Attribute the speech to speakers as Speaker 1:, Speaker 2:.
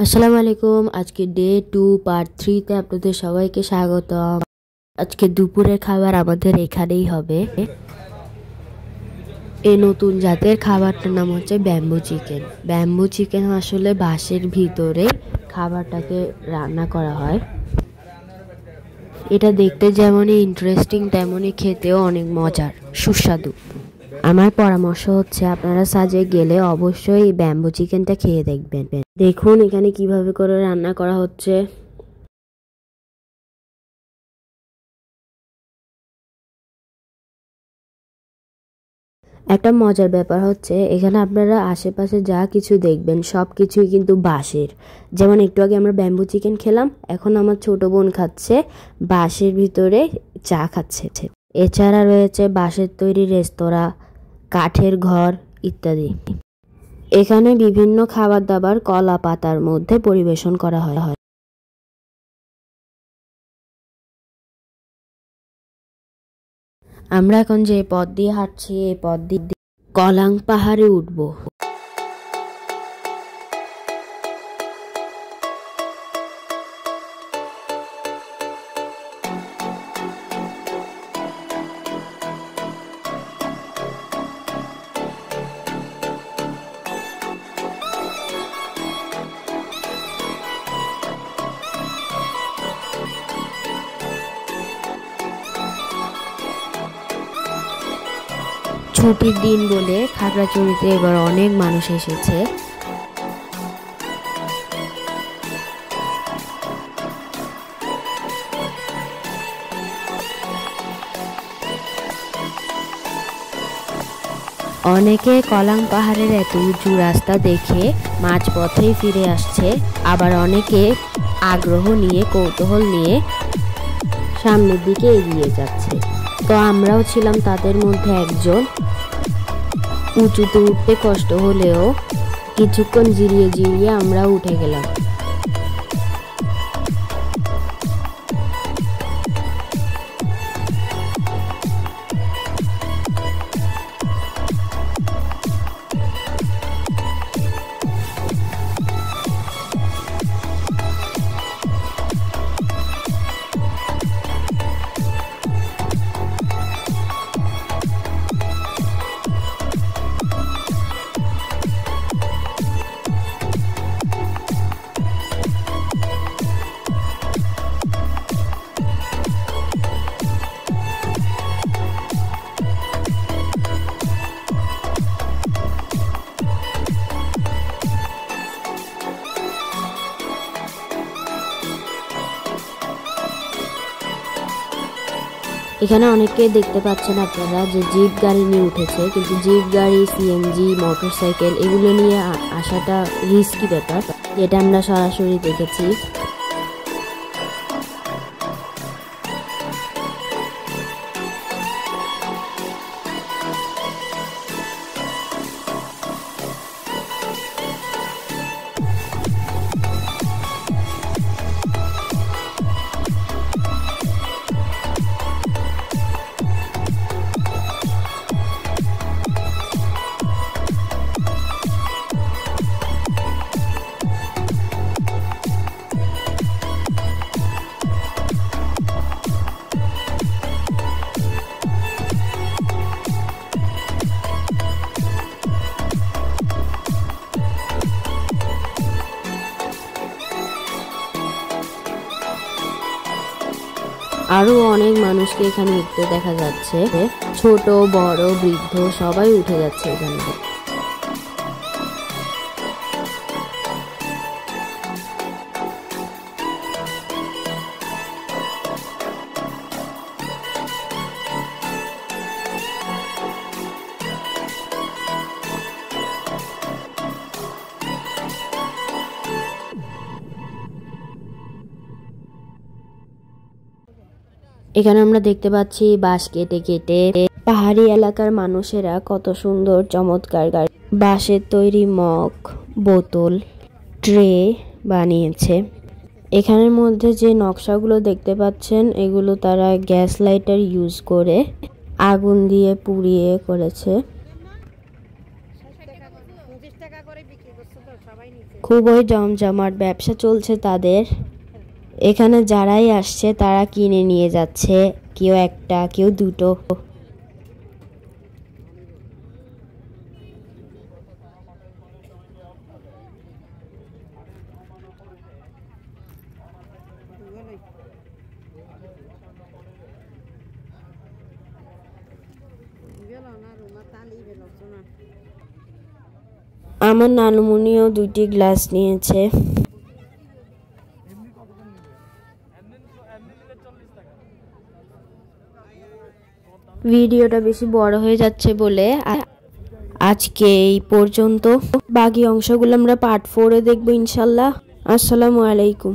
Speaker 1: আসসালামু আলাইকুম। আজকে ডে 2 পার্ট 3 তে আপনাদের সবাইকে স্বাগতম। আজকে দুপুরের খাবার আমাদের এখানেই হবে। এই নতুন জাতের খাবারটার নাম হচ্ছে ব্যাম্বু চিকেন। ব্যাম্বু চিকেন আসলে বাঁশের ভিতরে খাবারটাকে রান্না করা হয়। এটা দেখতে যেমনই ইন্টারেস্টিং তেমনই খেতেও অনেক মজার, সুস্বাদু। আমার পরামর্শ হচ্ছে আপনারা সাজে গেলে অবশ্যই এই ব্যাম্বু চিকেনটা খেয়ে দেখবেন। দেখুন এখানে কিভাবে করে রান্না করা হচ্ছে। একটা মজার ব্যাপার হচ্ছে এখানে আপনারা আশেপাশে যা কিছু দেখবেন সব কিছুই কিন্তু বাঁশের। যেমন একটু আগে আমরা ব্যাম্বু চিকেন খেলাম, এখন আমার ছোট বোন খাচ্ছে বাঁশের ভিতরে চা খাচ্ছে। এছাড়া রয়েছে বাঁশের তৈরি রেস্তোরাঁ, কাঠের ঘর ইত্যাদি। এখানে বিভিন্ন খাবার দাবার কলা পাতার মধ্যে পরিবেশন করা হয়। আমরা এখন যে পথ দিয়ে হাঁটছি এই পথ দিয়ে কলাং পাহাড়ে উঠবো। ছুটির দিন বলে খাগড়াছড়িতে এবার অনেক মানুষ এসেছে। অনেকে কলাং পাহাড়ের এত উঁচু রাস্তা দেখে মাঝপথেই ফিরে আসছে, আবার অনেকে আগ্রহ নিয়ে কৌতূহল নিয়ে সামনের দিকে এগিয়ে যাচ্ছে। তো আমরাও ছিলাম তাদের মধ্যে একজন। উঁচুতে উঠতে কষ্ট হলেও কিছুক্ষণ জিরিয়ে জিরিয়ে আমরা উঠে গেলাম। এখানে অনেকে দেখতে পাচ্ছেন আপনারা যে জিপ গাড়ি নিয়ে উঠেছে, কিন্তু জিপ গাড়ি, সিএনজি, মোটরসাইকেল এগুলো নিয়ে আসাটা রিস্কি ব্যাপার, যেটা আমরা সরাসরি দেখেছি। আরো অনেক মানুষকে এখানে উঠতে দেখা যাচ্ছে, ছোট বড় বৃদ্ধ সবাই উঠে যাচ্ছে এখানে। এখানে আমরা দেখতে পাচ্ছি বাঁশ কেটে কেটে পাহাড়ি এলাকার মানুষেরা কত সুন্দর চমৎকার বাঁশের তৈরি মগ, বোতল, ট্রে বানিয়েছে। এখানের মধ্যে যে নকশাগুলো দেখতে পাচ্ছেন এগুলো তারা গ্যাস লাইটার ইউজ করে আগুন দিয়ে পুড়িয়ে করেছে। খুবই জমজমাট ব্যবসা চলছে তাদের। এখানে যারাই আসছে তারা কিনে নিয়ে যাচ্ছে, কেউ একটা কেউ দুটো। আমার নানুমণিও 2টি গ্লাস নিয়েছে। ভিডিওটা বেশি বড় হয়ে যাচ্ছে বলে আজকে এই পর্যন্ত। বাকি অংশগুলো আমরা পার্ট 4-এ দেখবো ইনশাল্লাহ। আসসালামু আলাইকুম।